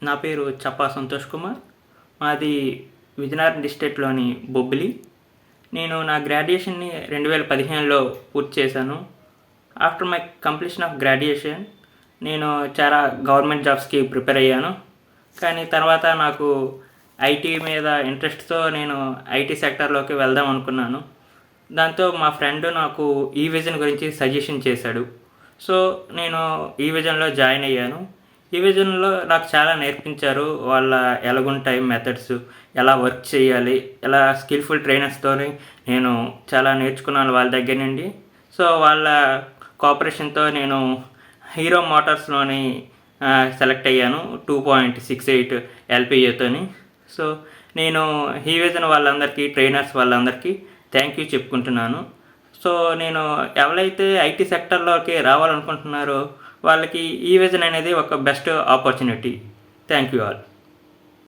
నా పేరు చప్పా సంతోష్ కుమార్. మాది విజయనగరం డిస్ట్రిక్ట్లోని బొబ్బిలి. నేను నా గ్రాడ్యుయేషన్ని 2015లో పూర్తి చేశాను. After my completion of graduation నేను చాలా గవర్నమెంట్ జాబ్స్కి ప్రిపేర్ అయ్యాను. కానీ తర్వాత నాకు ఐటీ మీద ఇంట్రెస్ట్తో నేను ఐటీ సెక్టర్లోకి వెళ్దాం అనుకున్నాను. దాంతో మా ఫ్రెండ్ నాకు ఈ విజన్ గురించి సజెషన్ చేశాడు. సో నేను ఈ విజన్లో జాయిన్ అయ్యాను. ఈ విజన్లో నాకు చాలా నేర్పించారు. వాళ్ళ ఎలాగుంటాయి మెథడ్స్, ఎలా వర్క్ చేయాలి, ఎలా స్కిల్ఫుల్ ట్రైనర్స్తో నేను చాలా నేర్చుకున్నాను వాళ్ళ దగ్గర నుండి. సో వాళ్ళ కోఆపరేషన్తో నేను హీరో మోటార్స్లోని సెలెక్ట్ అయ్యాను 2.68 LPAతోని. సో నేను ఈ విజన్ వాళ్ళందరికీ, ట్రైనర్స్ వాళ్ళందరికీ థ్యాంక్ యూ చెప్పుకుంటున్నాను. సో నేను ఎవరైతే ఐటీ సెక్టర్లోకి రావాలనుకుంటున్నారో వాళ్ళకి ఈ విజన్ అనేది ఒక best opportunity. Thank you all.